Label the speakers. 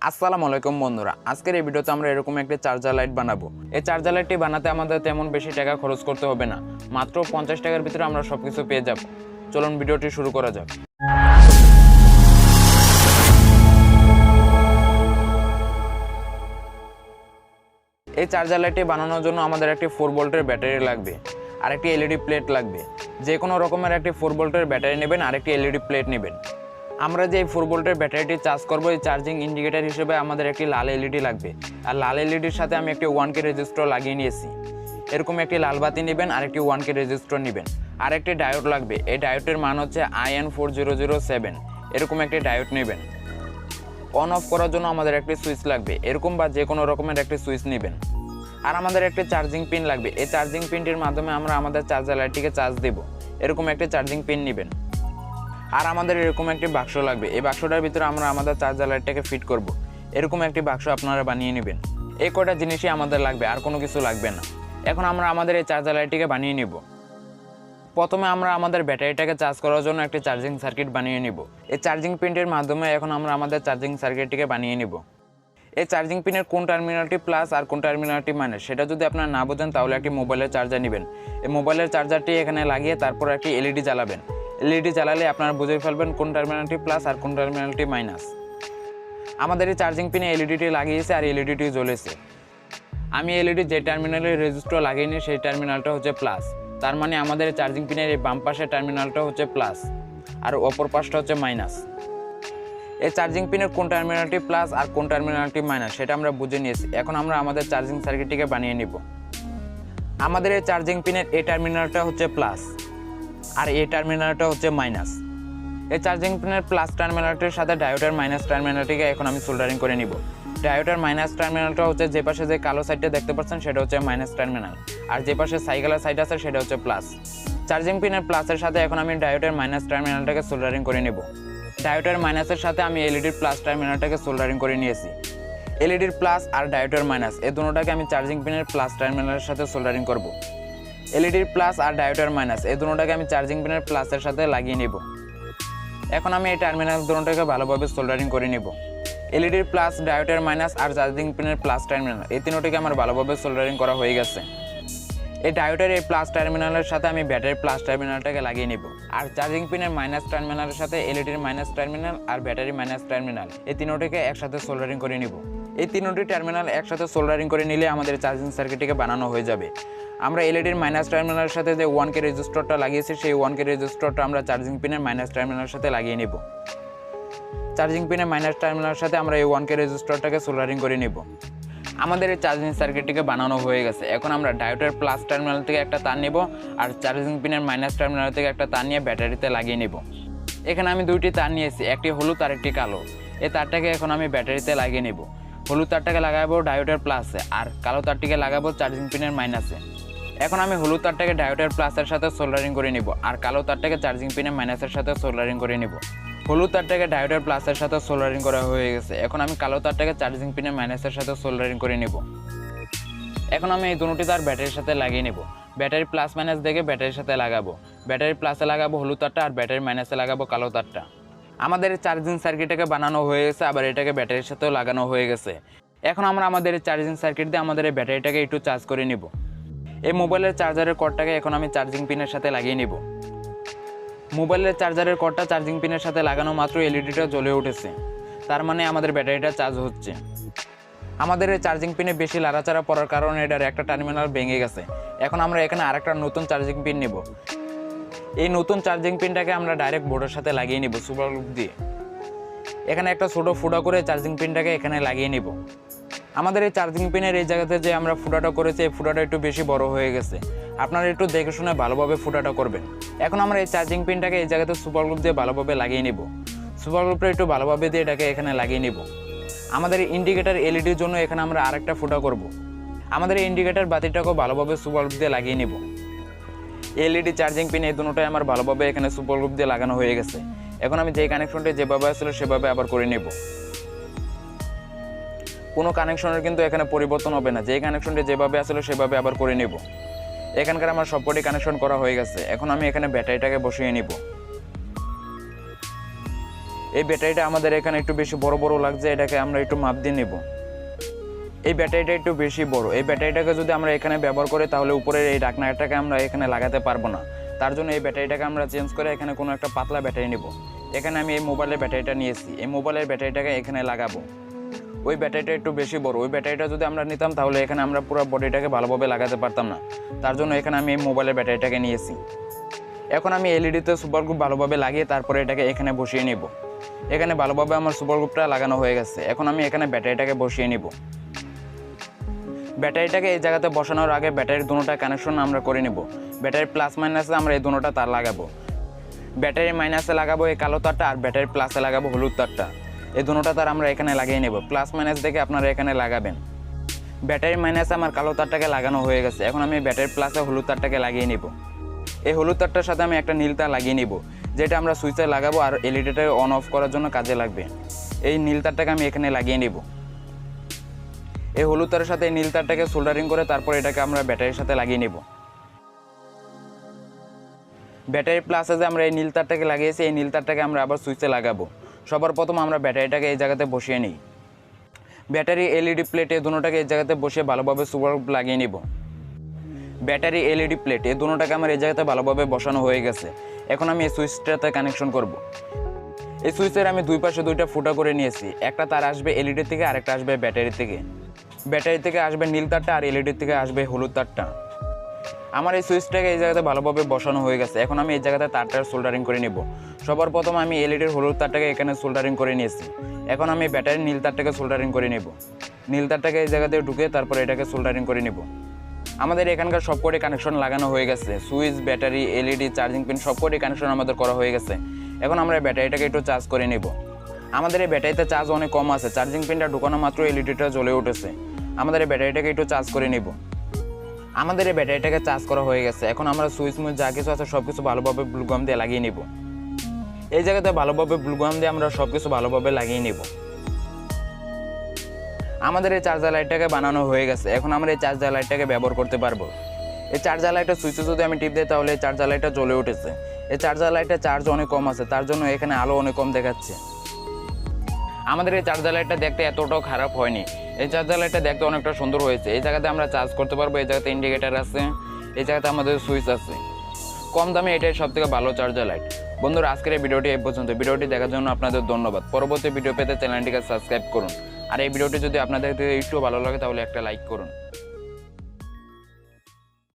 Speaker 1: আসসালামু আলাইকুম বন্ধুরা, আজকের এই ভিডিওতে আমরা এরকম একটা চার্জার লাইট বানাবো। এই চার্জার লাইটটি বানাতে আমাদের তেমন বেশি টাকা খরচ করতে হবে না, মাত্র 50 টাকার ভিতরে আমরা সবকিছু পেয়ে যাব। চলুন ভিডিওটি শুরু করা যাক। এই চার্জার লাইটটি বানানোর জন্য আমাদের একটি 4 ভোল্টের ব্যাটারি লাগবে আর একটি এলইডি প্লেট লাগবে। যে কোনো রকমের একটি 4 ভোল্টের ব্যাটারি নেবেন আর একটি এলইডি প্লেট নেবেন। আমরা যে 4 ভোল্টের ব্যাটারিটি চার্জ করব, এই চার্জিং ইন্ডিকেটর হিসেবে আমাদের একটি লাল এলইডি লাগবে। আর লাল এলইডির সাথে আমি একটি 1K রেজিস্টর লাগিয়ে নিয়েছি। এরকম একটি লাল বাতি নেবেন আর একটি 1K রেজিস্টর নেবেন। আর একটি ডায়োড লাগবে। এই ডায়োডের মান হচ্ছে IN4007। এরকম একটি ডায়োড নেবেন। অন অফ করার জন্য আমাদের একটি সুইচ লাগবে, এরকম বা যে কোনো রকমের একটি সুইচ নেবেন। আর আমাদের একটি চার্জিং পিন লাগবে। এই চার্জিং পিনটির মাধ্যমে আমরা আমাদের চার্জার লাইটটিকে চার্জ দেব। এরকম একটি চার্জিং পিন নেবেন। আর আমাদের এরকম একটি বাক্স লাগবে। এই বাক্সটার ভিতরে আমরা আমাদের চার্জার লাইটটাকে ফিট করব। এরকম একটি বাক্স আপনারা বানিয়ে নেবেন। এই কয়টা জিনিসই আমাদের লাগবে, আর কোনো কিছু লাগবে না। এখন আমরা আমাদের এই চার্জার লাইটটিকে বানিয়ে নেব। প্রথমে আমরা আমাদের ব্যাটারিটাকে চার্জ করার জন্য একটি চার্জিং সার্কিট বানিয়ে নেব। এই চার্জিং পিনটির মাধ্যমে এখন আমরা আমাদের চার্জিং সার্কিটটিকে বানিয়ে নেব। এই চার্জিং পিনের কোন টার্মিনালটি প্লাস আর কোন টার্মিনালটি মাইনাস সেটা যদি আপনারা না বোঝেন, তাহলে একটি মোবাইলের চার্জার নেবেন। এই মোবাইলের চার্জারটি এখানে লাগিয়ে তারপর একটি এলইডি জ্বালাবেন। এলইডি জ্বালালে আপনারা বুঝে ফেলবেন কোন টার্মিনালটি প্লাস আর কোন টার্মিনালটি মাইনাস। আমাদের এই চার্জিং পিনে এলইডিটি লাগিয়েছে আর এলইডিটি জ্বলেছে। আমি এলইডি যে টার্মিনালের রেজিস্টর লাগিয়েছি সেই টার্মিনালটা হচ্ছে প্লাস। তার মানে আমাদের চার্জিং পিনের এই বাম পাশের টার্মিনালটা হচ্ছে প্লাস আর অপর পাশটা হচ্ছে মাইনাস। এই চার্জিং পিনের কোন টার্মিনালটি প্লাস আর কোন টার্মিনালটি মাইনাস সেটা আমরা বুঝে নিয়েছি। এখন আমরা আমাদের চার্জিং সার্কিটটিকে বানিয়ে নিব। আমাদের এই চার্জিং পিনের এই টার্মিনালটা হচ্ছে প্লাস আর এই টার্মিনালটা হচ্ছে মাইনাস। এই চার্জিং পিনের প্লাস টার্মিনালটির সাথে ডায়োডের মাইনাস টার্মিনালটিকে এখন আমি সোল্ডারিং করে নিব। ডায়োডের মাইনাস টার্মিনালটা হচ্ছে যে পাশে যে কালো সাইডটা দেখতে পাচ্ছেন সেটা হচ্ছে মাইনাস টার্মিনাল, আর যে পাশে সাইকেলের সাইড আছে সেটা হচ্ছে প্লাস। চার্জিং পিনের প্লাসের সাথে এখন আমি ডায়োডের মাইনাস টার্মিনালটাকে সোল্ডারিং করে নেব। ডায়োডের মাইনাসের সাথে আমি এলইডির প্লাস টার্মিনালটাকে সোল্ডারিং করে নিয়েছি। এলইডির প্লাস আর ডায়োডের মাইনাস এই দুটোটাকে আমি চার্জিং পিনের প্লাস টার্মিনালের সাথে সোল্ডারিং করব। এলইডির প্লাস আর ডায়োডের মাইনাস এই দুটোটাকে আমি চার্জিং পিনের প্লাসের সাথে লাগিয়ে নেব। এখন আমি এই টার্মিনাল দুটোটাকে ভালোভাবে সোল্ডারিং করে নেব। এলইডির প্লাস, ডায়োডের মাইনাস আর চার্জিং পিনের প্লাস টার্মিনাল এই তিনটাকে আমার ভালোভাবে সোল্ডারিং করা হয়ে গেছে। এই ডায়োডের এই প্লাস টার্মিনালের সাথে আমি ব্যাটারির প্লাস টার্মিনালটাকে লাগিয়ে নেব। আর চার্জিং পিনের মাইনাস টার্মিনালের সাথে এলইডির মাইনাস টার্মিনাল আর ব্যাটারি মাইনাস টার্মিনাল এই তিনটাকে একসাথে সোল্ডারিং করে নেব। এই তিনটি টার্মিনাল একসাথে সোল্ডারিং করে নিলে আমাদের চার্জিং সার্কিটটিকে বানানো হয়ে যাবে। আমরা এলইডির মাইনাস টার্মিনালের সাথে যে 1K রেজিস্টরটা লাগিয়েছি সেই 1K রেজিস্টরটা আমরা চার্জিং পিনের মাইনাস টার্মিনালের সাথে লাগিয়ে নেব। চার্জিং পিনের মাইনাস টার্মিনালের সাথে আমরা এই 1K রেজিস্টরটাকে সোল্ডারিং করে নেব। আমাদের এই চার্জিং সার্কিটটিকে বানানো হয়ে গেছে। এখন আমরা ডায়োডের প্লাস টার্মিনাল থেকে একটা তার নেব আর চার্জিং পিনের মাইনাস টার্মিনাল থেকে একটা তার নিয়ে ব্যাটারিতে লাগিয়ে নেব। এখানে আমি দুইটি তার নিয়েছি, একটি হলুদ আর একটি কালো। এই তারটাকে এখন আমি ব্যাটারিতে লাগিয়ে নেব। হলুদ তারটাকে লাগাবো ডায়োডের প্লাসে আর কালো তারটিকে লাগাবো চার্জিং পিনের মাইনাসে। এখন আমি হলুদ তারটাকে ডায়োডের প্লাসের সাথে সোল্ডারিং করে নেব আর কালো তারটাকে চার্জিং পিনের মাইনাসের সাথে সোল্ডারিং করে নেব। হলুদ তারটাকে ডায়োডের প্লাসের সাথে সোল্ডারিং করা হয়ে গেছে। এখন আমি কালো তারটাকে চার্জিং পিনের মাইনাসের সাথে সোল্ডারিং করে নেব। এখন আমি এই দুটি তার ব্যাটারির সাথে লাগিয়ে নেব। ব্যাটারি প্লাস মাইনাস দেখে ব্যাটারির সাথে লাগাবো। ব্যাটারি প্লাসে লাগাবো হলুদ তারটা আর ব্যাটারি মাইনাসে লাগাবো কালো তারটা। আমাদের চার্জিং সার্কিটটাকে বানানো হয়ে গেছে, আবার এটাকে ব্যাটারির সাথেও লাগানো হয়ে গেছে। এখন আমরা আমাদের চার্জিং সার্কিট দিয়ে আমাদের এই ব্যাটারিটাকে একটু চার্জ করে নেব। এই মোবাইলের চার্জারের কর্ডটাকে এখন আমি চার্জিং পিনের সাথে লাগিয়ে নেব। মোবাইলের চার্জারের কর্ডটা চার্জিং পিনের সাথে লাগানো মাত্র এলইডিটা জ্বলে উঠেছে, তার মানে আমাদের ব্যাটারিটা চার্জ হচ্ছে। আমাদের এই চার্জিং পিনে বেশি লাড়াচাড়া পড়ার কারণে এটার একটা টার্মিনাল ভেঙে গেছে। এখন আমরা এখানে আরেকটা নতুন চার্জিং পিন নেব। এই নতুন চার্জিং পিনটাকে আমরা ডাইরেক্ট বোর্ডের সাথে লাগিয়ে নেব সুপার গ্লু দিয়ে। এখানে একটা ছোট ফুটা করে চার্জিং পিনটাকে এখানে লাগিয়ে নেব। আমাদের এই চার্জিং পিনের এই জায়গাতে যে আমরা ফুটাটা করেছি এই ফুটাটা একটু বেশি বড় হয়ে গেছে। আপনারা একটু দেখে শুনে ভালোভাবে ফুটাটা করবেন। এখন আমরা এই চার্জিং পিনটাকে এই জায়গাতে সুপার গ্লু দিয়ে ভালোভাবে লাগিয়ে নেব। সুপার গ্লুটা একটু ভালোভাবে দিয়ে এটাকে এখানে লাগিয়ে নেব। আমাদের ইন্ডিকেটর এলইডির জন্য এখানে আমরা আরেকটা ফুটা করব। আমাদের এই ইন্ডিকেটর বাতিটাকেও ভালোভাবে সুপার গ্লু দিয়ে লাগিয়ে নেব। এলইডি চার্জিং পিন এই দুটোটাই আমার ভালোভাবে এখানে সুপার গ্লু দিয়ে লাগানো হয়ে গেছে। এখন আমি যে কানেকশনটি যেভাবে আসলে সেভাবে আবার করে নেব। কোনো কানেকশনের কিন্তু এখানে পরিবর্তন হবে না, যে কানেকশনটি যেভাবে আসলে সেভাবে আবার করে নেব। এখানকার আমার সবকটি কানেকশন করা হয়ে গেছে। এখন আমি এখানে ব্যাটারিটাকে বসিয়ে নিব। এই ব্যাটারিটা আমাদের এখানে একটু বেশি বড় বড় লাগছে, এটাকে আমরা একটু মাপ দিয়ে নেব। এই ব্যাটারিটা একটু বেশি বড়, এই ব্যাটারিটাকে যদি আমরা এখানে ব্যবহার করি তাহলে উপরের এই ঢাকনাটাকে আমরা এখানে লাগাতে পারবো না। তার জন্য এই ব্যাটারিটাকে আমরা চেঞ্জ করে এখানে কোনো একটা পাতলা ব্যাটারি নেব। এখানে আমি এই মোবাইলের ব্যাটারিটা নিয়েছি, এই মোবাইলের ব্যাটারিটাকে এখানে লাগাবো। ওই ব্যাটারিটা একটু বেশি বড়, ওই ব্যাটারিটা যদি আমরা নিতাম তাহলে এখানে আমরা পুরো বডিটাকে ভালোভাবে লাগাতে পারতাম না। তার জন্য এখানে আমি এই মোবাইলের ব্যাটারিটাকে নিয়েছি। এখন আমি এলইডিতে সুপার গ্লু ভালোভাবে লাগিয়ে তারপরে এটাকে এখানে বসিয়ে নেব। এখানে ভালোভাবে আমার সুপার গ্লুটা লাগানো হয়ে গেছে। এখন আমি এখানে ব্যাটারিটাকে বসিয়ে নেব। ব্যাটারিটাকে এই জায়গাতে বসানোর আগে ব্যাটারির দুটোটা কানেকশন আমরা করে নেব। ব্যাটারির প্লাস মাইনাসে আমরা এই দুটোটা তার লাগাবো। ব্যাটারির মাইনাসে লাগাবো এই কালো তারটা, আর ব্যাটারির প্লাসে লাগাবো হলুদ তারটা। এই দুটোটা তার আমরা এখানে লাগিয়ে নেব। প্লাস মাইনাস দেখে আপনারা এখানে লাগাবেন। ব্যাটারির মাইনাসে আমার কালো তারটাকে লাগানো হয়ে গেছে। এখন আমি ব্যাটারির প্লাসে হলুদ তারটাকে লাগিয়ে নেব। এই হলুদ তারটার সাথে আমি একটা নীল তার লাগিয়ে নেব, যেটা আমরা সুইচে লাগাবো আর এলইডিটা অন অফ করার জন্য কাজে লাগবে। এই নীল তারটাকে আমি এখানে লাগিয়ে নেব। এই হলুদ তারের সাথে এই নীল তারটাকে সোল্ডারিং করে তারপর এটাকে আমরা ব্যাটারির সাথে লাগিয়ে নেব। ব্যাটারি প্লাসে যে আমরা এই নীল তারটাকে লাগিয়েছি, এই নীল তারটাকে আমরা আবার সুইচে লাগাবো। সবার প্রথম আমরা ব্যাটারিটাকে এই জায়গাতে বসিয়ে নিই। ব্যাটারি এলইডি প্লেট এই দুটোটাকে এই জায়গাতে বসিয়ে ভালোভাবে সুপার গ্লু লাগিয়ে নেব। ব্যাটারি এলইডি প্লেট এই দুটোটাকে আমার এই জায়গাতে ভালোভাবে বসানো হয়ে গেছে। এখন আমি এই সুইচটাতে কানেকশন করব। এই সুইচের আমি দুই পাশে দুইটা ফুটা করে নিয়েছি। একটা তার আসবে এলইডি থেকে, আরেকটা আসবে ব্যাটারি থেকে। ব্যাটারি থেকে আসবে নীল তারটা আর এলইডি থেকে আসবে হলুদ তারটা। আমার এই সুইচটাকে এই জায়গাতে ভালোভাবে বসানো হয়ে গেছে। এখন আমি এই জায়গাতে তারটার সোল্ডারিং করে নেব। সবার প্রথম আমি এলইডির হলুদ তারটাকে এখানে সোল্ডারিং করে নিয়েছি। এখন আমি ব্যাটারির নীল তারটাকে সোল্ডারিং করে নেব। নীল তারটাকে এই জায়গাতে ঢুকে তারপরে এটাকে সোল্ডারিং করে নেব। আমাদের এখানকার সবকটি কানেকশন লাগানো হয়ে গেছে। Switch, battery, LED, charging pin সবকটি কানেকশন আমাদের করা হয়ে গেছে। এখন আমরা ব্যাটারিটাকে একটু চার্জ করে নেব। আমাদের এই ব্যাটারিতে চার্জ অনেক কম আছে, চার্জিং পিনটা ঢুকানো মাত্র এলইডিটা জ্বলে উঠেছে। আমাদের এই ব্যাটারিটাকে একটু চার্জ করে নেব। আমাদের এই ব্যাটারিটাকে চার্জ করা হয়ে গেছে। এখন আমরা সুইচ মুইচ যা কিছু আছে সব কিছু ভালোভাবে গ্লুগাম দিয়ে লাগিয়ে নেব। এই জায়গাতে ভালোভাবে গ্লুগাম দিয়ে আমরা সব কিছু ভালোভাবে লাগিয়ে নেব। আমাদের এই চার্জার লাইটটাকে বানানো হয়ে গেছে। এখন আমরা এই চার্জার লাইটটাকে ব্যবহার করতে পারবো। এই চার্জার লাইটের সুইচে যদি আমি টিপ দিই তাহলে এই চার্জার লাইটটা জ্বলে উঠেছে। এই চার্জার লাইটের চার্জ অনেক কম আছে, তার জন্য এখানে আলো অনেক কম দেখাচ্ছে। আমাদের এই চার্জার লাইটটা দেখতে এতটাও খারাপ হয়নি। এই চার্জার লাইটটা দেখতে অনেকটা সুন্দর হয়েছে। এই জায়গাতে আমরা চার্জ করতে পারবো। এই জায়গাতে ইন্ডিকেটার আছে, এই জায়গাতে আমাদের সুইচ আছে। কম দামে এটাই সবথেকে ভালো চার্জার লাইট। বন্ধুরা, আজকের এই ভিডিওটি এই পর্যন্ত। ভিডিওটি দেখার জন্য আপনাদের ধন্যবাদ। পরবর্তী ভিডিও পেতে চ্যানেলটিকে সাবস্ক্রাইব করুন। আর এই ভিডিওটি যদি আপনাদের একটু ভালো লাগে তাহলে একটা লাইক করুন।